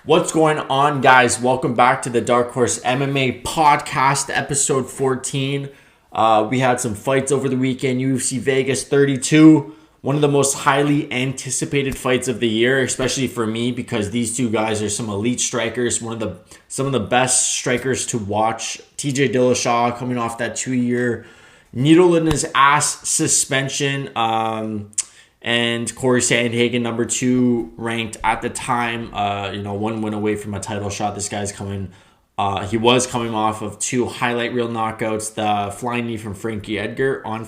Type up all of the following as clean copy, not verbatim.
What's going on, guys? Welcome back to the Dark Horse MMA Podcast, episode 14. We had some fights over the weekend. UFC Vegas 32, one of the most highly anticipated fights of the year, especially for me because these two guys are some elite strikers, some of the best strikers to watch. Tj Dillashaw coming off that 2-year needle in his ass suspension. And Cory Sandhagen, number 2 ranked at the time, one win away from a title shot. This guy's he was coming off of 2 highlight reel knockouts, the flying knee from Frankie Edgar, and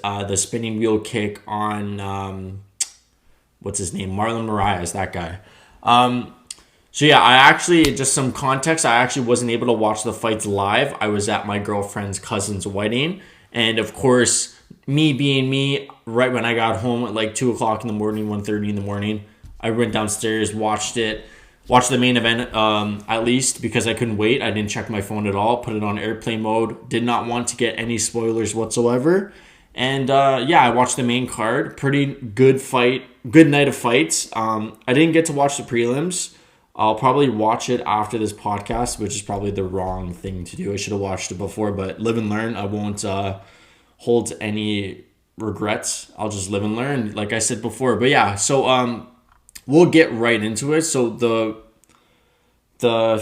the spinning wheel kick on, what's his name? Marlon Moraes, that guy. Just some context, I actually wasn't able to watch the fights live. I was at my girlfriend's cousin's wedding, and of course, me being me, right when I got home at like 2 o'clock in the morning, 1:30 in the morning, I went downstairs, watched the main event at least because I couldn't wait. I didn't check my phone at all, put it on airplane mode, did not want to get any spoilers whatsoever. And I watched the main card. Pretty good fight, good night of fights. I didn't get to watch the prelims. I'll probably watch it after this podcast, which is probably the wrong thing to do. I should have watched it before, but live and learn. I won't hold any regrets. I'll just live and learn, like I said before. But yeah, so we'll get right into it. So the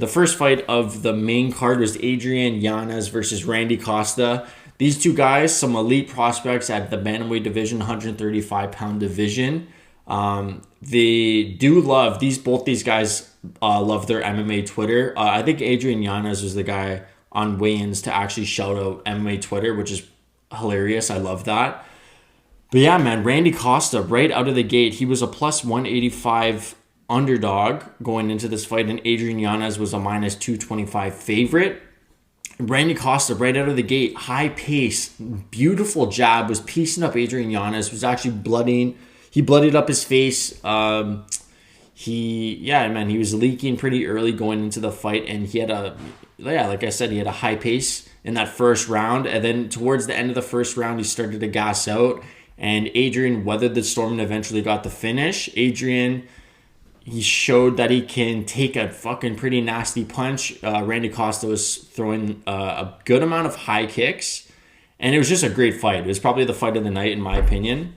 first fight of the main card was Adrian Ynez versus Randy Costa. These two guys, some elite prospects at the bantamweight division, 135-pound division. Both these guys love their MMA Twitter. I think Adrian Ynez was the guy on weigh-ins to actually shout out MMA Twitter, which is hilarious. I love that. But yeah, man, Randy Costa, right out of the gate, he was a plus 185 underdog going into this fight, and Adrian Ynez was a minus 225 favorite. Randy Costa, right out of the gate, high pace, beautiful jab, was piecing up Adrian Ynez, was actually blooding. He bloodied up his face. He was leaking pretty early going into the fight, and he had a high pace in that first round. And then towards the end of the first round, he started to gas out, and Adrian weathered the storm and eventually got the finish. Adrian, he showed that he can take a fucking pretty nasty punch. Randy Costa was throwing a good amount of high kicks, and it was just a great fight. It was probably the fight of the night, in my opinion.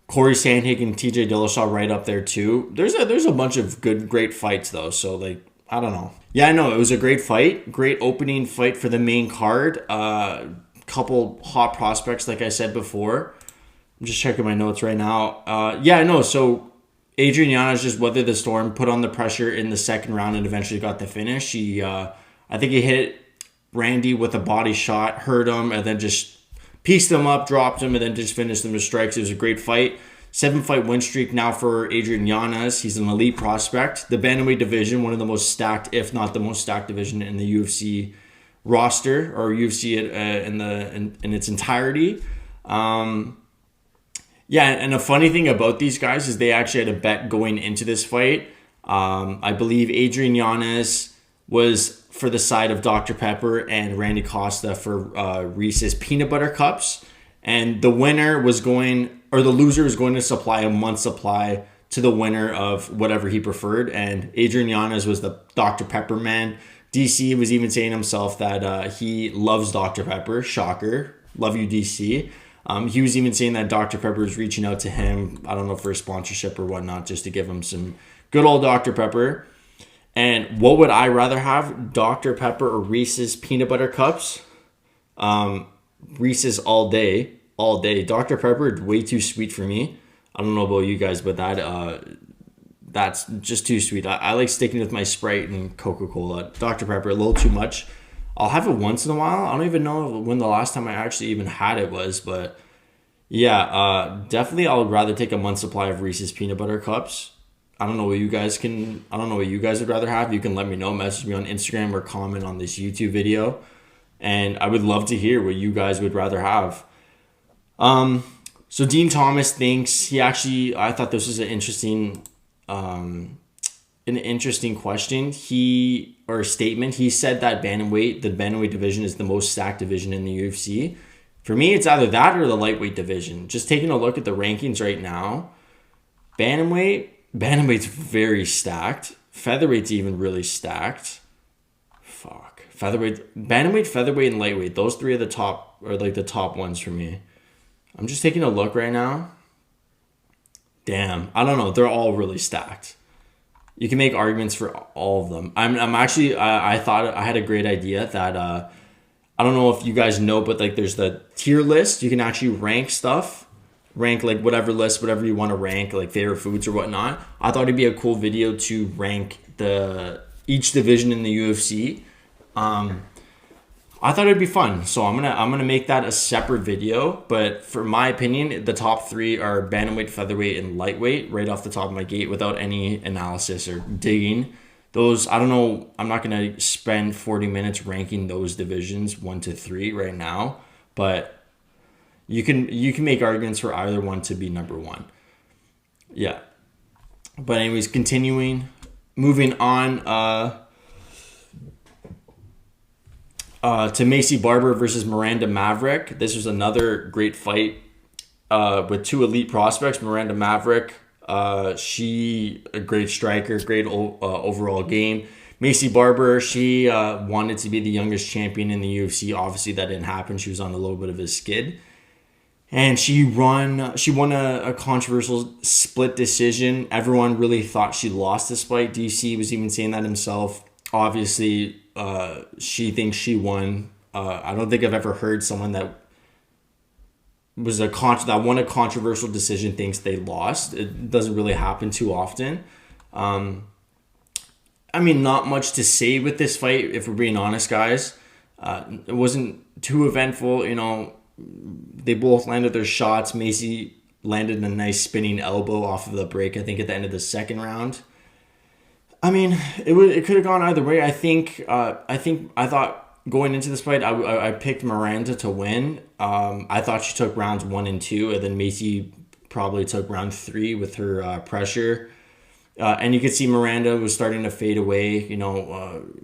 Cory Sandhagen and Tj Dillashaw right up there too. There's a bunch of great fights though. So I don't know. Yeah, I know it was a great fight, great opening fight for the main card. Couple hot prospects, like I said before. I'm just checking my notes right now. So Adrian Ynez just weathered the storm, put on the pressure in the second round, and eventually got the finish. I think he hit Randy with a body shot, hurt him, and then just pieced him up, dropped him, and then just finished him with strikes. It was a great fight. 7-fight win streak now for Adrian Ynez. He's an elite prospect. The bantamweight division, one of the most stacked, if not the most stacked division in the UFC roster, or UFC in its entirety. And a funny thing about these guys is they actually had a bet going into this fight. I believe Adrian Ynez was for the side of Dr. Pepper and Randy Costa for Reese's Peanut Butter Cups. And the loser was going to supply a month's supply to the winner of whatever he preferred. And Adrian Ynez was the Dr. Pepper man. DC was even saying himself that he loves Dr. Pepper. Shocker. Love you, DC. He was even saying that Dr. Pepper is reaching out to him, I don't know, for a sponsorship or whatnot, just to give him some good old Dr. Pepper. And what would I rather have, Dr. Pepper or Reese's Peanut Butter Cups? Reese's all day. Dr. Pepper is way too sweet for me. I don't know about you guys, but that's just too sweet. I like sticking with my Sprite and Coca-Cola. Dr. Pepper, a little too much. I'll have it once in a while. I don't even know when the last time I actually even had it was, but yeah, definitely I would rather take a month's supply of Reese's Peanut Butter Cups. I don't know what you guys would rather have. You can let me know, message me on Instagram or comment on this YouTube video. And I would love to hear what you guys would rather have. So Dean Thomas thinks I thought this was an interesting question. Statement. He said that the bantamweight division is the most stacked division in the UFC. For me, it's either that or the lightweight division. Just taking a look at the rankings right now, bantamweight's very stacked. Featherweight's even really stacked. Bantamweight, featherweight, and lightweight. Those three are the top ones for me. I'm just taking a look right now. Damn, I don't know. They're all really stacked. You can make arguments for all of them. I'm actually, I thought I had a great idea that, I don't know if you guys know, but like there's the tier list. You can actually rank stuff. Rank like whatever list, whatever you want to rank, like favorite foods or whatnot. I thought it'd be a cool video to rank each division in the UFC. I thought it'd be fun, so I'm gonna make that a separate video. But for my opinion, the top three are bantamweight, featherweight, and lightweight, right off the top of my gate, without any analysis or digging. Those, I don't know. I'm not gonna spend 40 minutes ranking those divisions 1 to 3 right now, but you can make arguments for either one to be number one. Yeah. But anyways, moving on. To Maycee Barber versus Miranda Maverick. This was another great fight with two elite prospects. Miranda Maverick, she a great striker, great overall game. Maycee Barber, she wanted to be the youngest champion in the UFC. Obviously, that didn't happen. She was on a little bit of a skid. And she won a controversial split decision. Everyone really thought she lost this fight. DC was even saying that himself. Obviously, she thinks she won. I don't think I've ever heard someone that won a controversial decision thinks they lost. It doesn't really happen too often. I mean, not much to say with this fight, if we're being honest, guys. It wasn't too eventful. You know, they both landed their shots. Maycee landed a nice spinning elbow off of the break, I think, at the end of the second round. I mean, it could have gone either way. I thought going into this fight, I picked Miranda to win. I thought she took rounds 1 and 2, and then Maycee probably took round 3 with her pressure. And you could see Miranda was starting to fade away.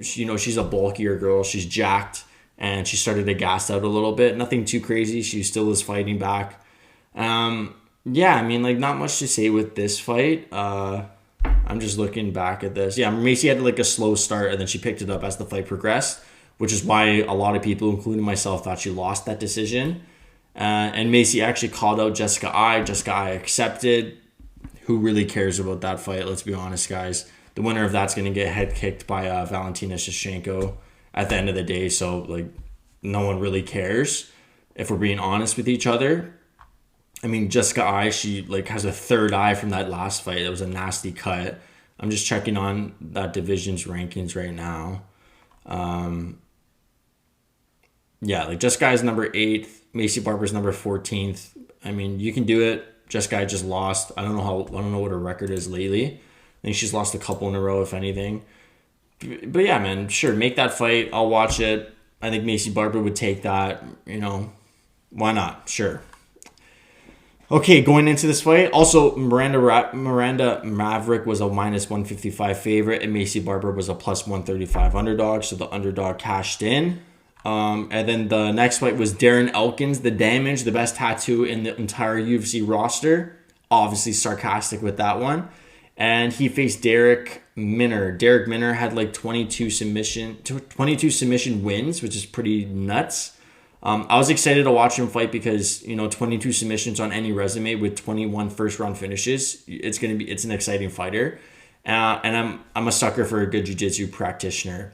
She's a bulkier girl. She's jacked, and she started to gas out a little bit. Nothing too crazy. She still was fighting back. Yeah, I mean, like, not much to say with this fight. I'm just looking back at this. Yeah, Maycee had like a slow start, and then she picked it up as the fight progressed, which is why a lot of people, including myself, thought she lost that decision. And Maycee actually called out Jessica Eye. Jessica Eye accepted. Who really cares about that fight? Let's be honest, guys. The winner of that's going to get head kicked by Valentina Shevchenko at the end of the day. So, like, no one really cares if we're being honest with each other. I mean, Jessica Eye, she like has a third eye from that last fight. It was a nasty cut. I'm just checking on that division's rankings right now. Yeah, like Jessica Eye's number 8th. Maycee Barber's number 14th. I mean, you can do it. Jessica Eye just lost. I don't know what her record is lately. I think she's lost a couple in a row, if anything. But yeah, man, sure, make that fight. I'll watch it. I think Maycee Barber would take that. Why not? Sure. Okay, going into this fight, also Miranda Maverick was a minus 155 favorite, and Maycee Barber was a plus 135 underdog, so the underdog cashed in. And then the next fight was Darren Elkins, the Damage, the best tattoo in the entire UFC roster. Obviously sarcastic with that one. And he faced Derek Minner. Derek Minner had like 22 submission wins, which is pretty nuts. I was excited to watch him fight because, 22 submissions on any resume with 21 first round finishes. It's an exciting fighter. And I'm a sucker for a good jiu-jitsu practitioner.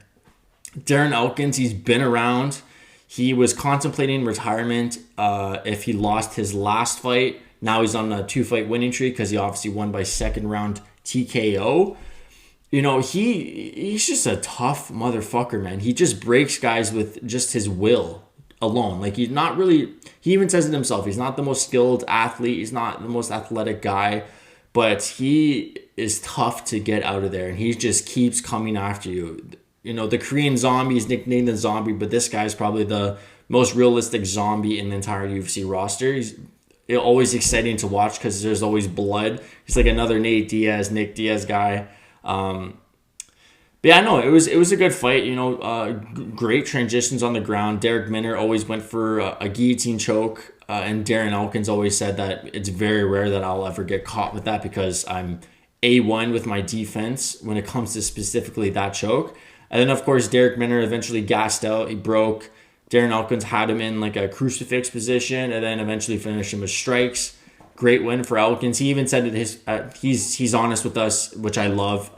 Darren Elkins, he's been around. He was contemplating retirement if he lost his last fight. Now he's on a 2-fight winning streak because he obviously won by second round TKO. He's just a tough motherfucker, man. He just breaks guys with just his will alone. Like, he's not really, he even says it himself, he's not the most skilled athlete, he's not the most athletic guy, but he is tough to get out of there, and he just keeps coming after you. The Korean Zombie is nicknamed the Zombie, but this guy's probably the most realistic zombie in the entire UFC roster. He's always exciting to watch because there's always blood. He's like another Nick Diaz guy. But yeah, no, it was a good fight. Great transitions on the ground. Derek Minner always went for a guillotine choke, and Darren Elkins always said that it's very rare that I'll ever get caught with that because I'm A1 with my defense when it comes to specifically that choke. And then of course Derek Minner eventually gassed out. He broke. Darren Elkins had him in like a crucifix position, and then eventually finished him with strikes. Great win for Elkins. He even said that he's honest with us, which I love.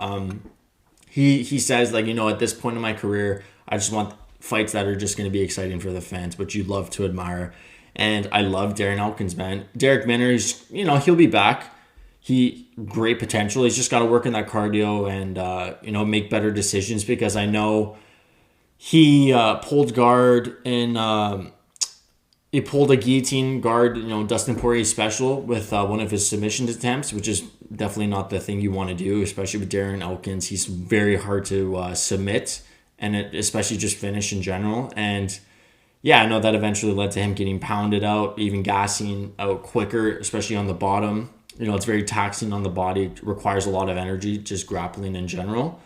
He says, like, at this point in my career, I just want fights that are just going to be exciting for the fans, which you'd love to admire. And I love Darren Elkins, man. Derek Minner, he'll be back. Great potential. He's just got to work on that cardio and, make better decisions, because I know he pulled guard in he pulled a guillotine guard, Dustin Poirier special with one of his submission attempts, which is definitely not the thing you want to do, especially with Darren Elkins. He's very hard to submit, and especially just finish in general. And yeah, I know that eventually led to him getting pounded out, even gassing out quicker, especially on the bottom. It's very taxing on the body. It requires a lot of energy, just grappling in general.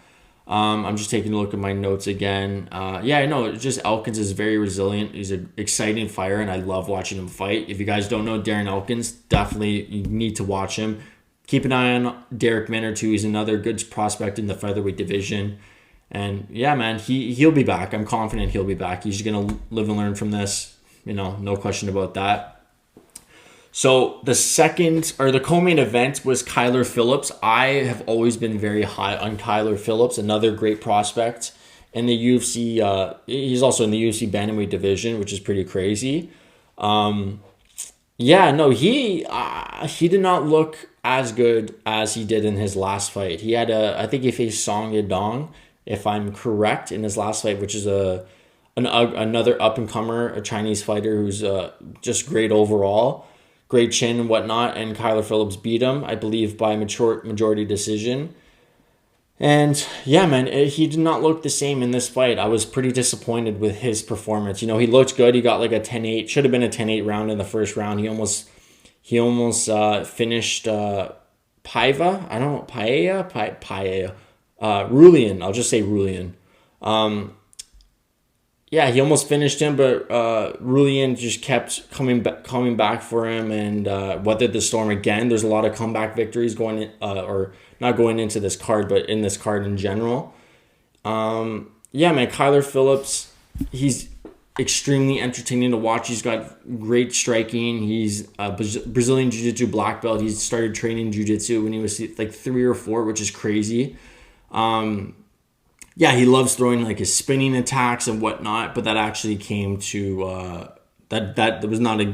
I'm just taking a look at my notes again. I know just Elkins is very resilient. He's an exciting fighter, and I love watching him fight. If you guys don't know Darren Elkins, definitely you need to watch him. Keep an eye on Derek Minner too. He's another good prospect in the featherweight division. And yeah, man, he'll be back. I'm confident he'll be back. He's gonna live and learn from this. No question about that. So the co-main event was Kyler Phillips. I have always been very high on Kyler Phillips, another great prospect in the UFC. He's also in the UFC bantamweight division, which is pretty crazy. He did not look as good as he did in his last fight. He had I think he faced Song Yadong, if I'm correct, in his last fight, which is another up-and-comer, a Chinese fighter who's just great overall. Great chin and whatnot, and Kyler Phillips beat him, I believe, by majority decision. And yeah, man, he did not look the same in this fight. I was pretty disappointed with his performance. He looked good. He got like a 10-8. Should have been a 10-8 round in the first round. He almost finished Paiva. I don't know, Paella. Ruan. I'll just say Ruan. Yeah, he almost finished him, but Ruan just kept coming back for him and weathered the storm again. There's a lot of comeback victories or not going into this card, but in this card in general. Man, Kyler Phillips, he's extremely entertaining to watch. He's got great striking. He's a Brazilian Jiu-Jitsu black belt. He started training Jiu-Jitsu when he was like 3 or 4, which is crazy. He loves throwing like his spinning attacks and whatnot, but that actually came to that was not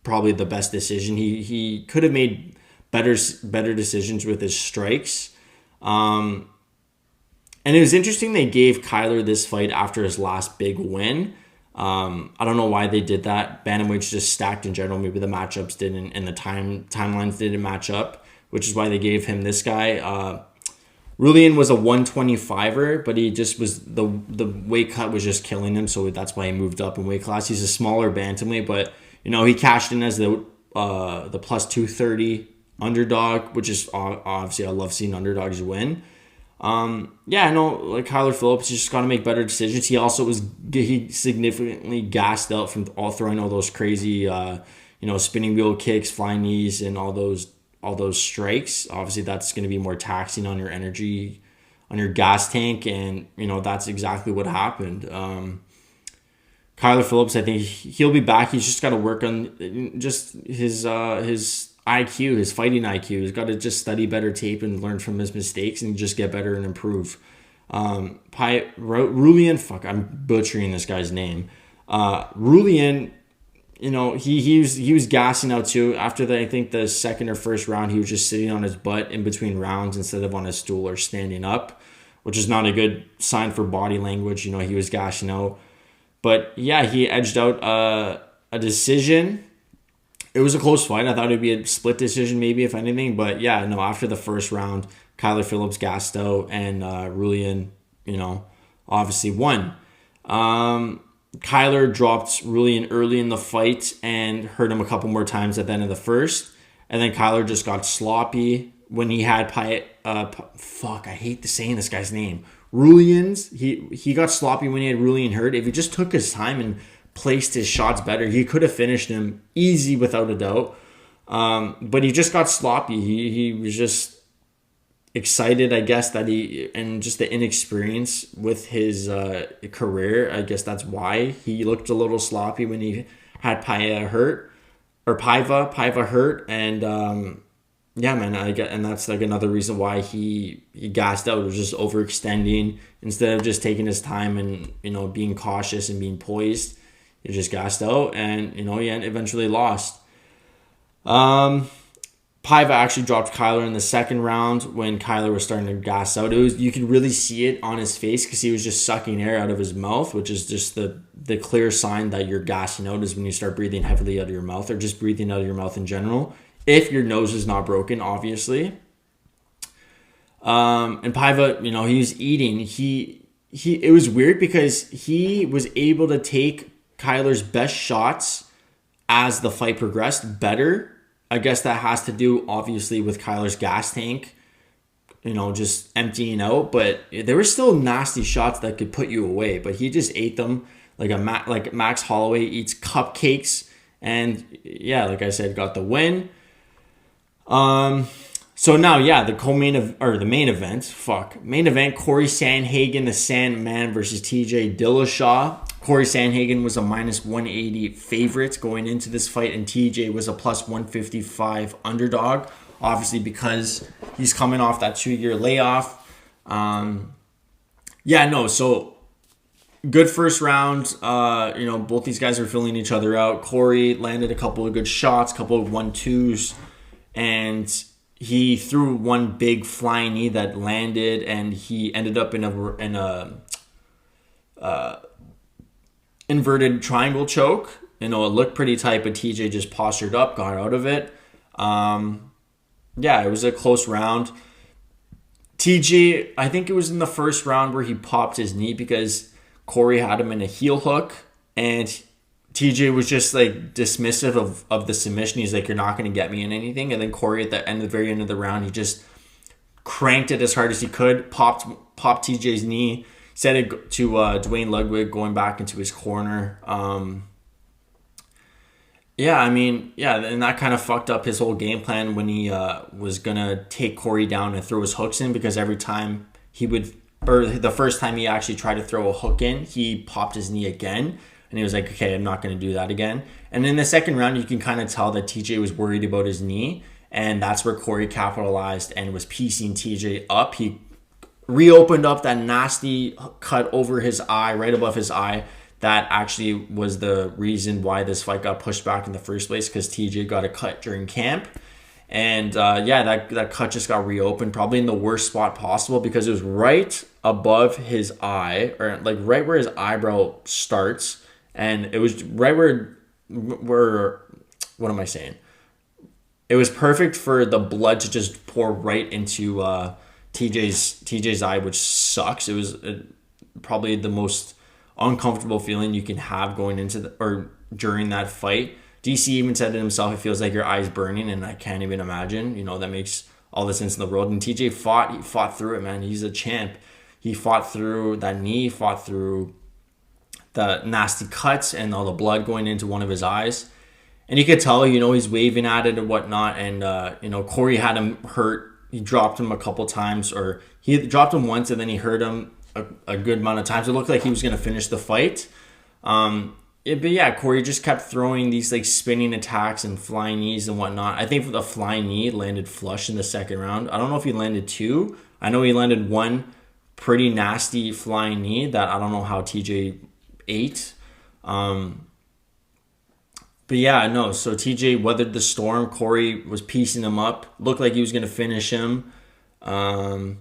probably the best decision. He could have made better decisions with his strikes. And it was interesting they gave Kyler this fight after his last big win. I don't know why they did that. Bantamweight's just stacked in general. Maybe the matchups didn't, and the timelines didn't match up, which is why they gave him this guy. Ruan was a 125er, but he just was the weight cut was just killing him, so that's why he moved up in weight class. He's a smaller bantamweight, but he cashed in as the plus 230 underdog, which is obviously I love seeing underdogs win. I know like Kyler Phillips, just got to make better decisions. He also he significantly gassed out from throwing all those crazy spinning wheel kicks, flying knees, and all those strikes. Obviously that's going to be more taxing on your energy, on your gas tank, and that's exactly what happened. Kyler Phillips, I think he'll be back. He's just got to work on just his IQ, his fighting IQ. He's got to just study better tape and learn from his mistakes and just get better and improve. Ruan, I'm butchering this guy's name. Ruan, he was gassing out too. After I think the second or first round, he was just sitting on his butt in between rounds instead of on a stool or standing up, which is not a good sign for body language. He was gassing out. But yeah, he edged out a decision. It was a close fight. I thought it'd be a split decision maybe, if anything. But yeah, no, after the first round, Kyler Phillips gassed out, and Ruan, obviously won. Kyler dropped Ruan early in the fight and hurt him a couple more times at the end of the first. And then Kyler just got sloppy when he had I hate saying this guy's name. Rulian's, he got sloppy when he had Rulian hurt. If he just took his time and placed his shots better, he could have finished him easy without a doubt. But he just got sloppy. He was just excited, I guess, and just the inexperience with his career. I guess that's why he looked a little sloppy when he had Paiva hurt, and yeah, man, and that's like another reason why he gassed out. It was just overextending instead of just taking his time and, you know, being cautious and being poised. He just gassed out, and, you know, he eventually lost. Paiva actually dropped Kyler in the second round when Kyler was starting to gas out. You could really see it on his face because he was just sucking air out of his mouth, which is just the clear sign that you're gassing out is when you start breathing heavily out of your mouth, or just breathing out of your mouth in general. If your nose is not broken, obviously. And Paiva, you know, he was eating. It was weird because he was able to take Kyler's best shots as the fight progressed better. I guess that has to do, obviously, with Kyler's gas tank, you know, just emptying out. But there were still nasty shots that could put you away. But he just ate them like Max Holloway eats cupcakes. And, yeah, like I said, got the win. So now, yeah, the main event, Cory Sandhagen, the Sandman versus Tj Dillashaw. Cory Sandhagen was a minus 180 favorite going into this fight, and TJ was a plus 155 underdog, obviously because he's coming off that 2-year layoff. So good first round. You know, both these guys are filling each other out. Cory landed a couple of good shots, couple of 1-2s, and he threw one big flying knee that landed, and he ended up in a inverted triangle choke. You know, it looked pretty tight, but TJ just postured up, got out of it. It was a close round. TJ, I think it was in the first round where he popped his knee because Cory had him in a heel hook, and TJ was just like dismissive of the submission. He's like, you're not going to get me in anything. And then Cory at the very end of the round, he just cranked it as hard as he could, popped TJ's knee, said it to Dwayne Ludwig going back into his corner. And that kind of fucked up his whole game plan when he was going to take Cory down and throw his hooks in, because every time the first time he actually tried to throw a hook in, he popped his knee again. And he was like, okay, I'm not going to do that again. And in the second round, you can kind of tell that TJ was worried about his knee. And that's where Cory capitalized and was piecing TJ up. He reopened up that nasty cut over his eye, right above his eye. That actually was the reason why this fight got pushed back in the first place, because TJ got a cut during camp. And that cut just got reopened, probably in the worst spot possible, because it was right above his eye, or like right where his eyebrow starts. And it was right where what am I saying? It was perfect for the blood to just pour right into TJ's eye, which sucks. It was probably the most uncomfortable feeling you can have going into or during that fight. DC even said it himself, it feels like your eye's burning, and I can't even imagine. You know, that makes all the sense in the world. And TJ fought through it, man. He's a champ. He fought through that knee, fought through the nasty cuts and all the blood going into one of his eyes. And you could tell, you know, he's waving at it and whatnot. And, Cory had him hurt. He dropped him a couple times, or he dropped him once and then he hurt him a good amount of times. It looked like he was going to finish the fight. Cory just kept throwing these like spinning attacks and flying knees and whatnot. I think the flying knee landed flush in the second round. I don't know if he landed two. I know he landed one pretty nasty flying knee that I don't know how TJ ate. So TJ weathered the storm. Cory was piecing him up. Looked like he was going to finish him. And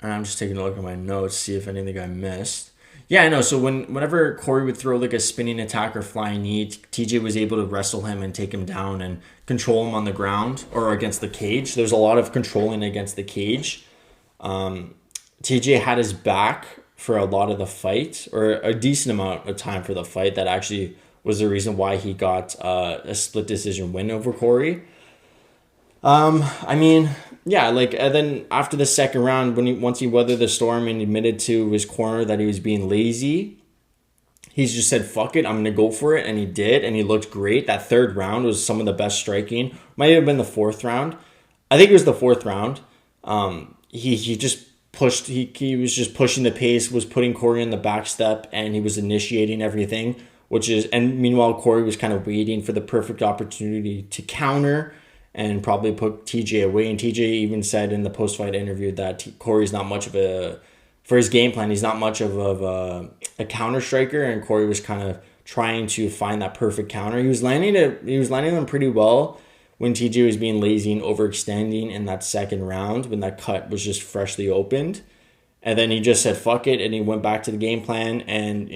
I'm just taking a look at my notes, see if anything I missed. Yeah, I know. So whenever Cory would throw like a spinning attack or flying knee, TJ was able to wrestle him and take him down and control him on the ground or against the cage. There's a lot of controlling against the cage. TJ had his back for a lot of the fight, or a decent amount of time for the fight. That actually was the reason why he got a split decision win over Cory. yeah, like, and then after the second round, once he weathered the storm and admitted to his corner that he was being lazy, he's just said, fuck it, I'm going to go for it. And he did, and he looked great. That third round was some of the best striking. Might have been the fourth round. I think it was the fourth round. He just pushed, he was just pushing the pace, was putting Cory in the back step, and he was initiating everything, and meanwhile, Cory was kind of waiting for the perfect opportunity to counter and probably put TJ away. And TJ even said in the post-fight interview that Cory's not much of for his game plan, he's not much of a counter striker, and Cory was kind of trying to find that perfect counter. He was landing them pretty well when TJ was being lazy and overextending in that second round when that cut was just freshly opened. And then he just said, fuck it, and he went back to the game plan and,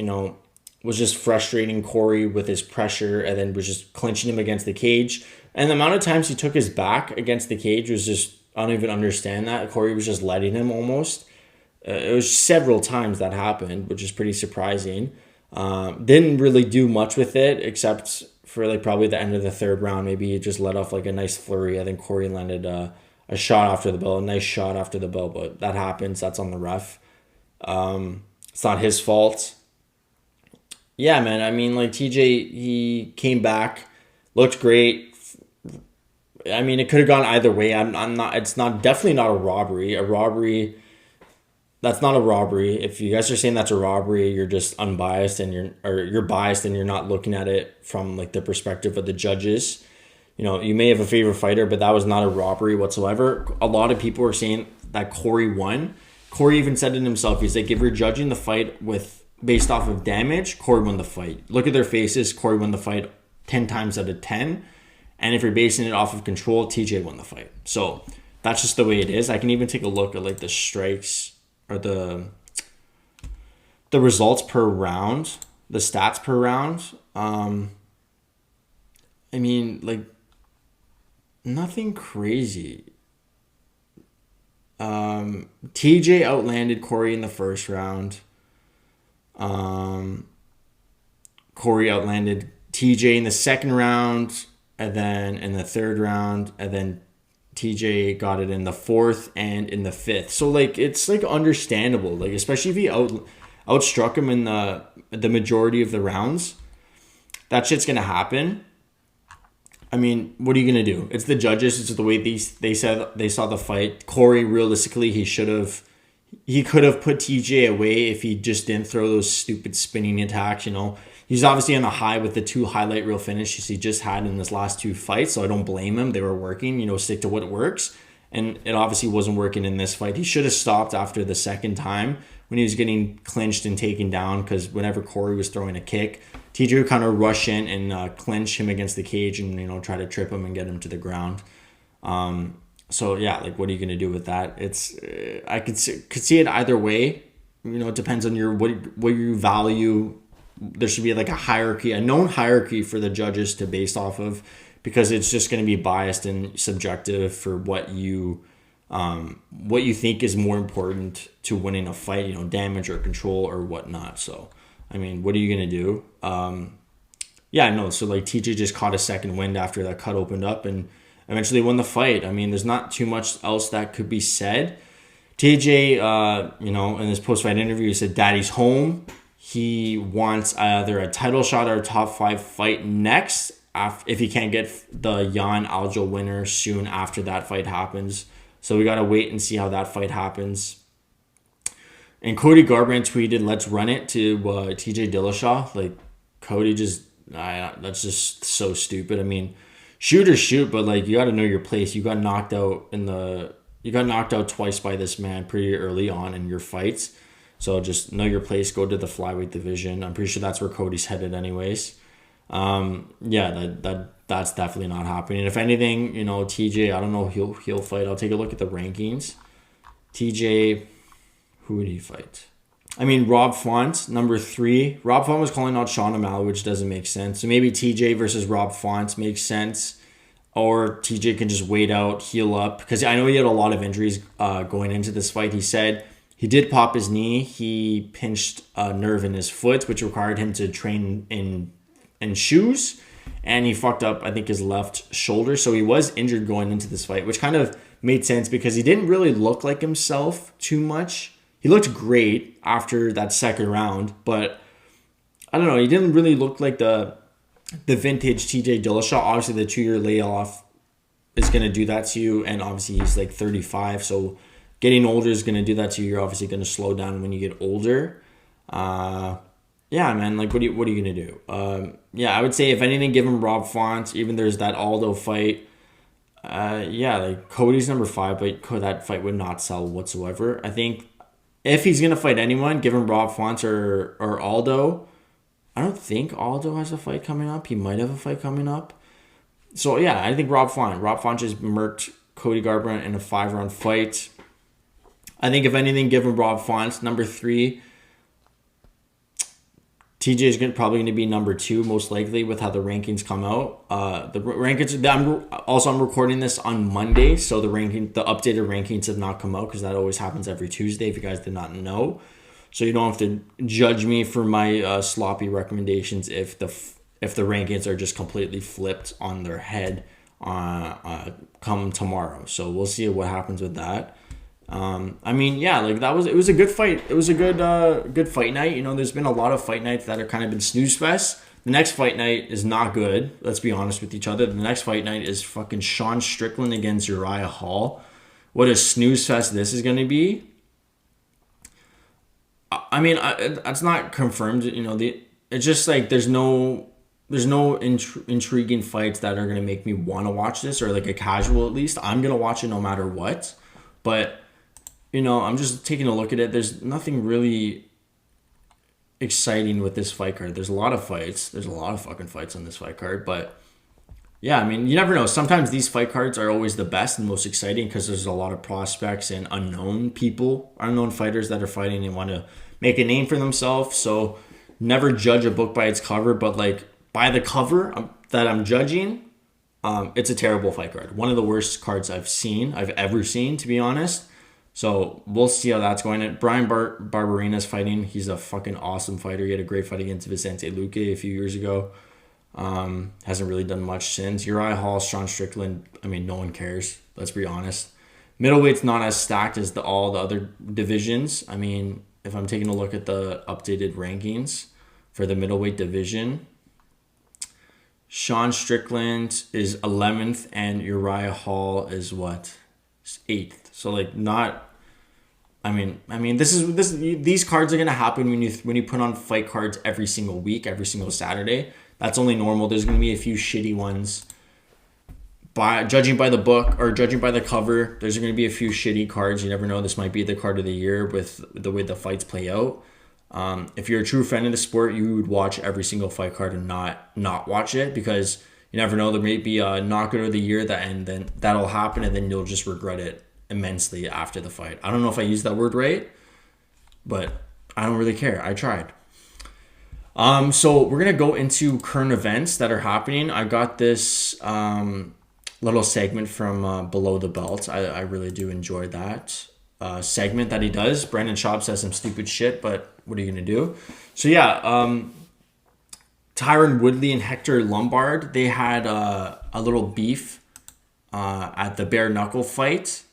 was just frustrating Cory with his pressure, and then was just clinching him against the cage. And the amount of times he took his back against the cage was just, I don't even understand that. Cory was just letting him almost. It was several times that happened, which is pretty surprising. Didn't really do much with it, except for like probably the end of the third round. Maybe he just let off like a nice flurry. I think Cory landed a shot after the bell, a nice shot after the bell, but that happens. That's on the ref. It's not his fault. Yeah, man. I mean, like TJ, he came back, looked great. I mean, it could have gone either way. I'm not. It's not definitely not a robbery. A robbery. That's not a robbery. If you guys are saying that's a robbery, you're just unbiased and you're biased and you're not looking at it from like the perspective of the judges. You may have a favorite fighter, but that was not a robbery whatsoever. A lot of people were saying that Cory won. Cory even said it himself. He's like, if you're judging the fight based off of damage, Cory won the fight. Look at their faces. Cory won the fight 10 times out of 10. And if you're basing it off of control, TJ won the fight. So that's just the way it is. I can even take a look at like the strikes or the results per round, the stats per round. I mean, like, nothing crazy. TJ outlanded Cory in the first round. Cory outlanded TJ in the second round, and then in the third round, and then TJ got it in the fourth and in the fifth. So like it's like understandable, like especially if he outstruck him in the majority of the rounds, that shit's gonna happen. I mean, what are you gonna do? It's the judges. It's the way they said they saw the fight. Cory, realistically, he could have put TJ away if he just didn't throw those stupid spinning attacks. He's obviously on the high with the 2 highlight reel finishes he just had in his last 2 fights, so I don't blame him. They were working, stick to what works. And it obviously wasn't working in this fight. He should have stopped after the second time when he was getting clinched and taken down, because whenever Cory was throwing a kick, TJ would kind of rush in and clinch him against the cage and, try to trip him and get him to the ground. So, yeah, like, what are you going to do with that? I could see it either way. It depends on what you value. There should be like a known hierarchy for the judges to base off of, because it's just going to be biased and subjective for what you think is more important to winning a fight, damage or control or whatnot. So, I mean, what are you going to do? Yeah, no. So like TJ just caught a second wind after that cut opened up and eventually won the fight. I mean, there's not too much else that could be said. TJ, in his post-fight interview, he said, "Daddy's home." He wants either a title shot or a top 5 fight next if he can't get the Jan Aljo winner soon after that fight happens. So we got to wait and see how that fight happens. And Cody Garbrandt tweeted, "Let's run it," to Tj Dillashaw. Like, Cody that's just so stupid. I mean, shoot or shoot, but like, you got to know your place. You got knocked out twice by this man pretty early on in your fights. So just know your place, go to the flyweight division. I'm pretty sure that's where Cody's headed anyways. Yeah, that's definitely not happening. If anything, TJ, I don't know, he'll fight. I'll take a look at the rankings. TJ, who would he fight? I mean, Rob Font, number 3. Rob Font was calling out Sean O'Malley, which doesn't make sense. So maybe TJ versus Rob Font makes sense. Or TJ can just wait out, heal up. Because I know he had a lot of injuries going into this fight. He said he did pop his knee. He pinched a nerve in his foot, which required him to train in shoes. And he fucked up, I think, his left shoulder. So he was injured going into this fight, which kind of made sense because he didn't really look like himself too much. He looked great after that second round, but I don't know. He didn't really look like the vintage Tj Dillashaw. Obviously, the 2-year layoff is going to do that to you, and obviously he's like 35, so getting older is going to do that to you. You're obviously going to slow down when you get older. Yeah, man, like, what are you going to do? Yeah, I would say, if anything, give him Rob Font. Even there's that Aldo fight. Yeah, like, Cody's number 5, but that fight would not sell whatsoever. I think if he's going to fight anyone, give him Rob Font or Aldo. I don't think Aldo has a fight coming up. He might have a fight coming up. So, yeah, I think Rob Font. Rob Font just murked Cody Garbrandt in a 5-round fight. I think, if anything, give him Rob Font. Number 3, TJ is probably going to be number 2, most likely, with how the rankings come out. The rankings. I'm recording this on Monday, so the updated rankings have not come out, because that always happens every Tuesday, if you guys did not know. So you don't have to judge me for my sloppy recommendations if the rankings are just completely flipped on their head come tomorrow. So we'll see what happens with that. I mean, yeah, like, it was a good fight. It was a good fight night. You know, there's been a lot of fight nights that are kind of been snooze fest. The next fight night is not good. Let's be honest with each other. The next fight night is fucking Sean Strickland against Uriah Hall. What a snooze fest this is going to be. I mean, it's not confirmed. You know, it's just like there's no intriguing fights that are going to make me want to watch this, or like a casual at least. I'm going to watch it no matter what. But, you know, I'm just taking a look at it. There's nothing really exciting with this fight card. There's a lot of fights. There's a lot of fucking fights on this fight card. But, yeah, I mean, you never know. Sometimes these fight cards are always the best and most exciting, because there's a lot of prospects and unknown fighters that are fighting and want to make a name for themselves. So never judge a book by its cover. But, like, by the cover that I'm judging, it's a terrible fight card. One of the worst cards I've ever seen, to be honest. So we'll see how that's going. Brian Barberina's fighting. He's a fucking awesome fighter. He had a great fight against Vicente Luque a few years ago. Hasn't really done much since. Uriah Hall, Sean Strickland, I mean, no one cares. Let's be honest. Middleweight's not as stacked as all the other divisions. I mean, if I'm taking a look at the updated rankings for the middleweight division, Sean Strickland is 11th and Uriah Hall is what? 8th. So, like, not. I mean, these cards are gonna happen when you put on fight cards every single week, every single Saturday. That's only normal. There's gonna be a few shitty ones. Judging by the book or judging by the cover, there's gonna be a few shitty cards. You never know. This might be the card of the year with the way the fights play out. If you're a true fan of the sport, you would watch every single fight card and not watch it, because you never know. There may be a knockout of the year and then that'll happen, and then you'll just regret it immensely after the fight. I don't know if I used that word right, but I don't really care. I tried. So we're gonna go into current events that are happening. I got this little segment from Below the Belt. I really do enjoy that segment that he does. Brandon Schaub says some stupid shit, but what are you gonna do? So yeah, Tyron Woodley and Hector Lombard, they had a little beef at the bare knuckle fight.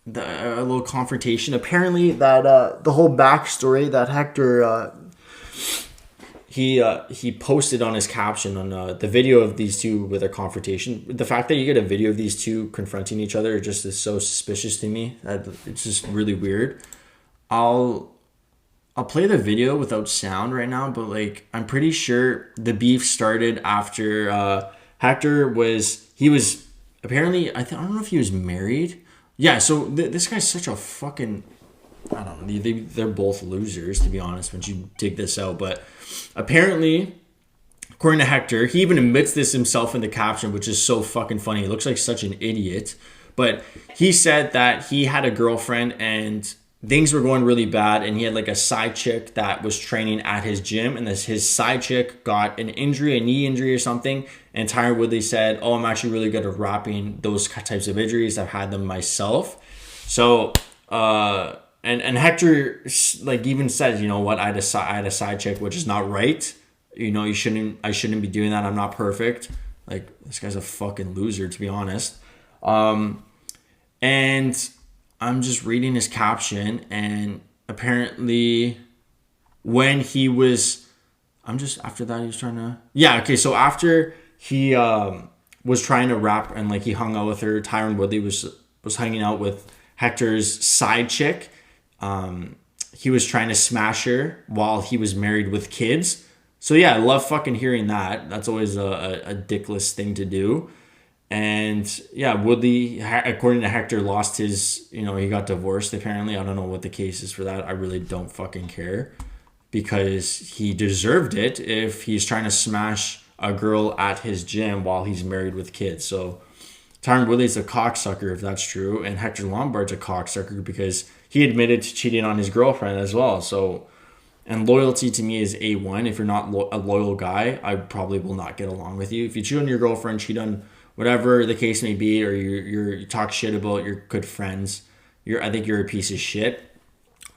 A little confrontation. Apparently, that the whole backstory that Hector he posted on his caption on the video of these two with their confrontation. The fact that you get a video of these two confronting each other just is so suspicious to me. It's just really weird. I'll play the video without sound right now, but like I'm pretty sure the beef started after Hector was apparently I don't know if he was married. Yeah, so this guy's such a fucking, I don't know, they're both losers, to be honest, once you dig this out. But apparently, according to Hector, he even admits this himself in the caption, which is so fucking funny. He looks like such an idiot. But he said that he had a girlfriend and things were going really bad, and he had like a side chick that was training at his gym, and his side chick got an injury, a knee injury or something, and Tyron Woodley said, "Oh, I'm actually really good at wrapping those types of injuries. I've had them myself." So, and Hector like even says, "You know what? I had a side chick, which is not right. You know, I shouldn't be doing that. I'm not perfect." Like, this guy's a fucking loser, to be honest. And I'm just reading his caption, and apparently when he was, after that he was trying to, so after he was trying to rap and like he hung out with her, Tyron Woodley was hanging out with Hector's side chick. He was trying to smash her while he was married with kids. So yeah, I love fucking hearing that. That's always a dickless thing to do. And yeah, Woodley, according to Hector, lost his, he got divorced apparently. I don't know what the case is for that. I really don't fucking care, because he deserved it if he's trying to smash a girl at his gym while he's married with kids. So Tyron Woodley's a cocksucker if that's true, and Hector Lombard's a cocksucker because he admitted to cheating on his girlfriend as well. So, and loyalty to me is A1. If you're not a loyal guy, I probably will not get along with you. If you cheat on your girlfriend, cheat on whatever the case may be, or you talk shit about your good friends, I think you're a piece of shit.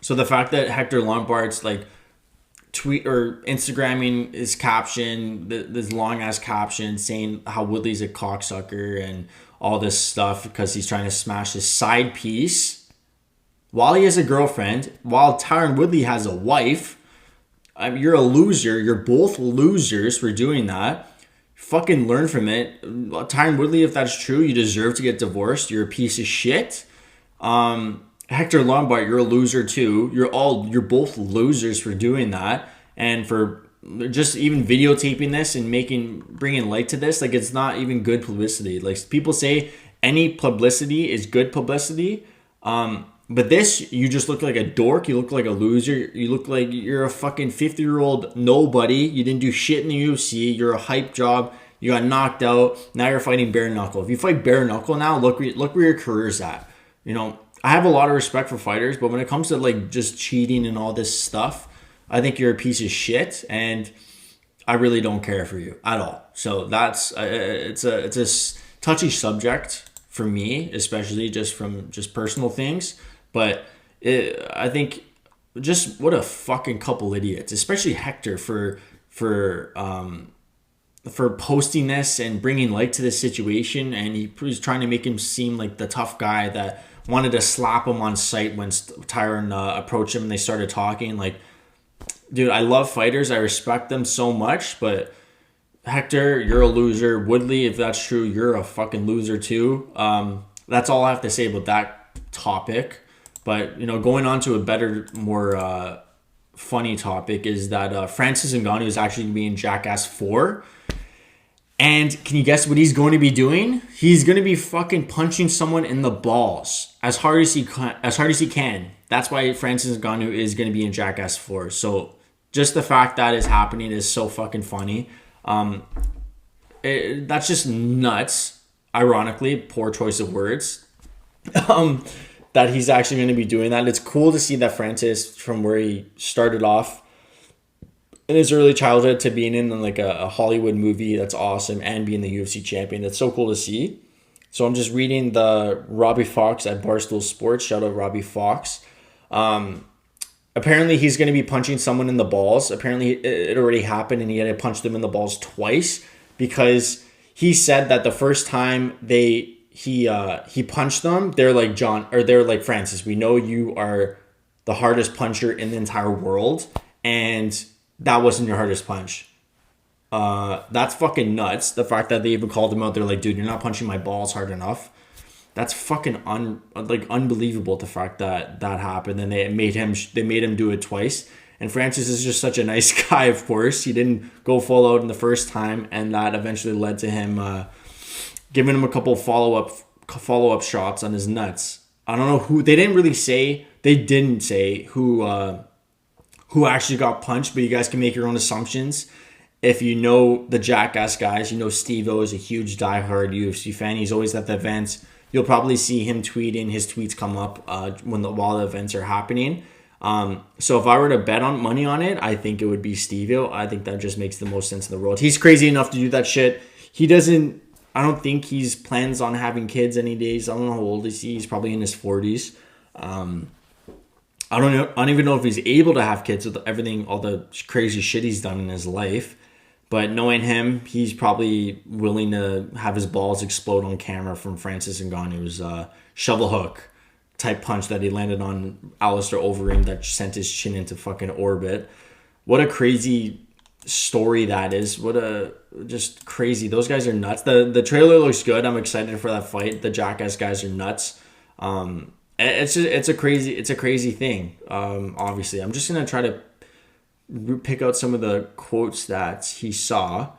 So the fact that Hector Lombard's like tweet or Instagramming his caption, this long ass caption saying how Woodley's a cocksucker and all this stuff because he's trying to smash his side piece while he has a girlfriend, while Tyron Woodley has a wife. You're a loser. You're both losers for doing that. Fucking learn from it. Tyron Woodley, if that's true, you deserve to get divorced. You're a piece of shit. Hector Lombard, you're a loser too. You're both losers for doing that, and for just even videotaping this and bringing light to this. Like, it's not even good publicity. Like, people say any publicity is good publicity. But this, you just look like a dork. You look like a loser. You look like you're a fucking 50-year-old nobody. You didn't do shit in the UFC. You're a hype job. You got knocked out. Now you're fighting bare knuckle. If you fight bare knuckle now, look where your career's at. I have a lot of respect for fighters, but when it comes to like just cheating and all this stuff, I think you're a piece of shit, and I really don't care for you at all. So that's it's a touchy subject for me, especially just from personal things. But I think just what a fucking couple idiots, especially Hector for posting this and bringing light to this situation. And he was trying to make him seem like the tough guy that wanted to slap him on sight when Tyron approached him and they started talking. Like, dude, I love fighters. I respect them so much. But Hector, you're a loser. Woodley, if that's true, you're a fucking loser too. That's all I have to say about that topic. But, going on to a better, more funny topic is that Francis Ngannou is actually going to be in Jackass 4. And can you guess what he's going to be doing? He's going to be fucking punching someone in the balls as hard as he can. That's why Francis Ngannou is going to be in Jackass 4. So just the fact that is happening is so fucking funny. That's just nuts. Ironically, poor choice of words. That he's actually going to be doing that. It's cool to see that Francis, from where he started off in his early childhood to being in like a Hollywood movie, that's awesome, and being the UFC champion. That's so cool to see. So I'm just reading the Robbie Fox at Barstool Sports. Shout out Robbie Fox. Apparently he's going to be punching someone in the balls. Apparently it already happened and he had to punch them in the balls twice, because he said that the first time he punched them, they're like, they're like, Francis, we know you are the hardest puncher in the entire world, and that wasn't your hardest punch. That's fucking nuts. The fact that they even called him out, they're like, dude, you're not punching my balls hard enough. That's fucking unbelievable. The fact that happened, and they made him do it twice. And Francis is just such a nice guy. Of course, he didn't go full out in the first time, and that eventually led to him giving him a couple follow up shots on his nuts. I don't know who. They didn't say who actually got punched, but you guys can make your own assumptions. If you know the Jackass guys, Steve-O is a huge diehard UFC fan. He's always at the events. You'll probably see him tweeting. His tweets come up while the events are happening. So if I were to bet on money on it, I think it would be Steve-O. I think that just makes the most sense in the world. He's crazy enough to do that shit. I don't think he's plans on having kids any days. I don't know how old is he. He's probably in his 40s. I don't even know if he's able to have kids with everything, all the crazy shit he's done in his life. But knowing him, he's probably willing to have his balls explode on camera from Francis Ngannou's shovel hook type punch that he landed on Alistair Overeem that sent his chin into fucking orbit. What a crazy story that is. What a just crazy. Those guys are nuts. The trailer looks good. I'm excited for that fight. The Jackass guys are nuts. It's a crazy thing. Obviously, I'm just gonna try to pick out some of the quotes that he saw.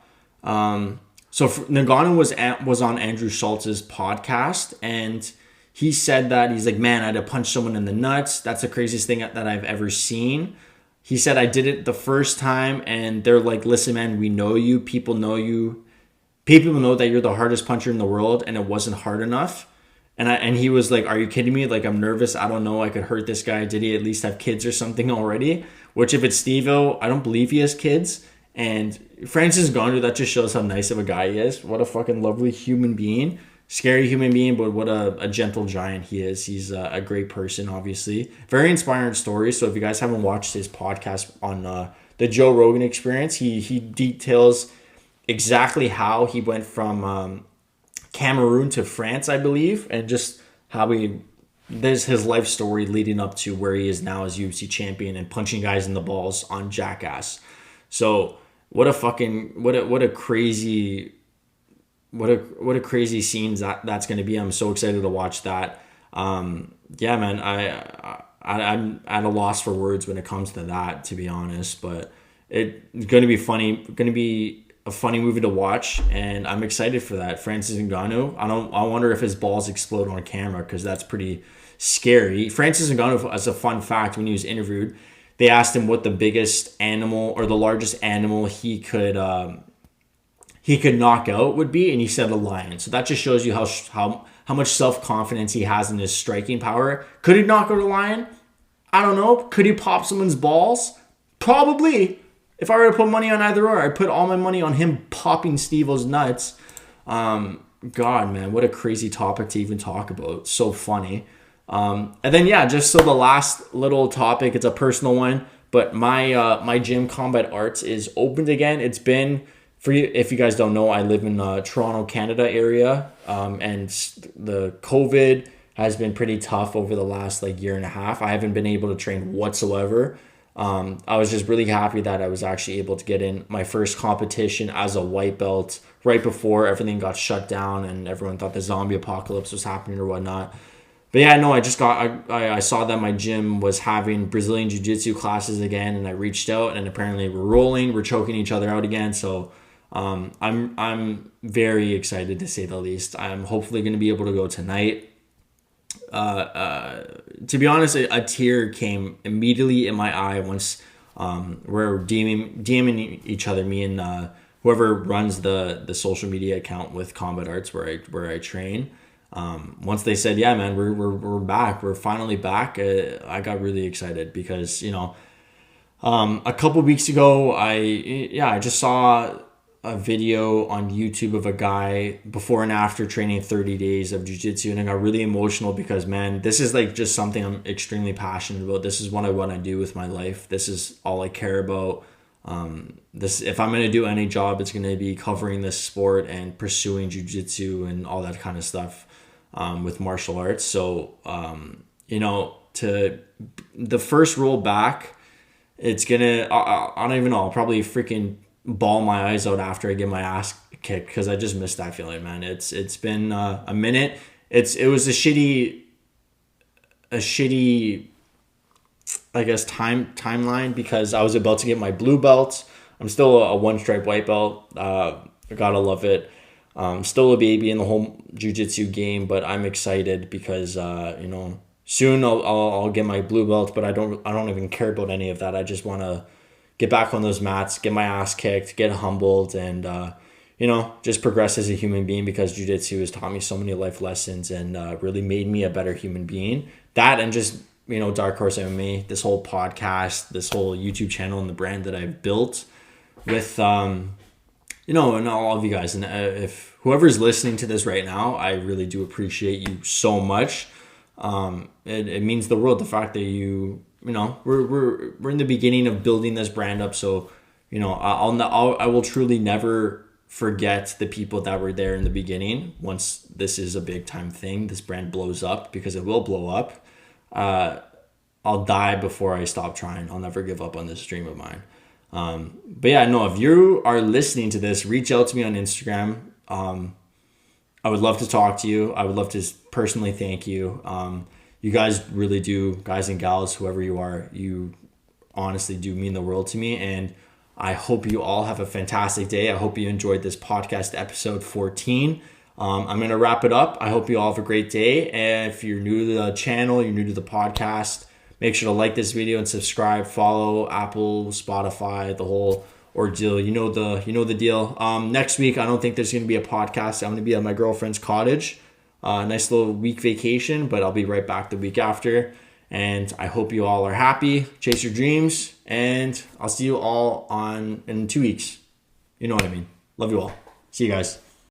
So Ngannou was on Andrew Schultz's podcast, and he said that he's like, man, I had to punch someone in the nuts. That's the craziest thing that I've ever seen. He said, I did it the first time, and they're like, listen, man, we know you. People know you. People know that you're the hardest puncher in the world, and it wasn't hard enough. And he was like, are you kidding me? Like, I'm nervous. I don't know. I could hurt this guy. Did he at least have kids or something already? Which, if it's Steve-O, I don't believe he has kids. And Francis Ngannou, that just shows how nice of a guy he is. What a fucking lovely human being. Scary human being, but what a gentle giant he is. He's a great person, obviously. Very inspiring story. So if you guys haven't watched his podcast on the Joe Rogan Experience, he details exactly how he went from Cameroon to France, I believe, and just how there's his life story leading up to where he is now as UFC champion and punching guys in the balls on Jackass. So what a crazy scenes that's going to be. I'm so excited to watch that. Yeah, man, I'm at a loss for words when it comes to that, to be honest, but it's going to be funny, going to be a funny movie to watch, and I'm excited for that. Francis Ngannou, I wonder if his balls explode on camera, because that's pretty scary. Francis Ngannou, as a fun fact, when he was interviewed, they asked him what the biggest animal or the largest animal he could knock out would be, and he said a lion. So that just shows you how much self-confidence he has in his striking power. Could he knock out a lion? I don't know. Could he pop someone's balls? Probably. If I were to put money on either or, I'd put all my money on him popping Steve-O's nuts. God, man, what a crazy topic to even talk about. So funny. And then, yeah, just so the last little topic, it's a personal one, but my gym, Combat Arts, is opened again. It's been, for you, if you guys don't know, I live in Toronto, Canada area, and the COVID has been pretty tough over the last year and a half. I haven't been able to train whatsoever. I was just really happy that I was actually able to get in my first competition as a white belt right before everything got shut down and everyone thought the zombie apocalypse was happening or whatnot. But yeah, no, I saw that my gym was having Brazilian Jiu-Jitsu classes again, and I reached out, and apparently we're choking each other out again. So I'm very excited, to say the least. I'm hopefully going to be able to go tonight. To be honest, a tear came immediately in my eye once we're DMing each other, me and whoever runs the social media account with Combat Arts where I train. Once they said, yeah, man, we're back, we're finally back, I got really excited because, a couple weeks ago, I just saw a video on YouTube of a guy before and after training 30 days of jiu-jitsu, and I got really emotional because, man, this is just something I'm extremely passionate about. This is what I want to do with my life. This is all I care about. If I'm going to do any job, it's going to be covering this sport and pursuing jiu-jitsu and all that kind of stuff with martial arts. So, to the first roll back, it's gonna, I don't even know, I'll probably freaking bawl my eyes out after I get my ass kicked because I just missed that feeling, man. It's been a minute. It was a shitty I guess timeline because I was about to get my blue belt. I'm still a one stripe white belt. I gotta love it. Still a baby in the whole jiu-jitsu game, but I'm excited because soon I'll get my blue belt, but I don't even care about any of that. I just want to get back on those mats, get my ass kicked, get humbled, and just progress as a human being because jiu-jitsu has taught me so many life lessons and really made me a better human being. That and just Dark Horse MMA, this whole podcast, this whole YouTube channel, and the brand that I've built with and all of you guys. And if whoever's listening to this right now, I really do appreciate you so much. It means the world, the fact that we're in the beginning of building this brand up. So, I will truly never forget the people that were there in the beginning. Once this is a big time thing, this brand blows up, because it will blow up. I'll die before I stop trying. I'll never give up on this dream of mine. But yeah, no, if you are listening to this, reach out to me on Instagram. I would love to talk to you. I would love to personally thank you. You guys really do, guys and gals, whoever you are, you honestly do mean the world to me. And I hope you all have a fantastic day. I hope you enjoyed this podcast episode 14. I'm going to wrap it up. I hope you all have a great day. And if you're new to the channel, you're new to the podcast, make sure to like this video and subscribe, follow Apple, Spotify, the whole ordeal. You know the deal. Next week, I don't think there's going to be a podcast. I'm going to be at my girlfriend's cottage. Nice little week vacation, but I'll be right back the week after. And I hope you all are happy. Chase your dreams. And I'll see you all in 2 weeks. You know what I mean. Love you all. See you guys.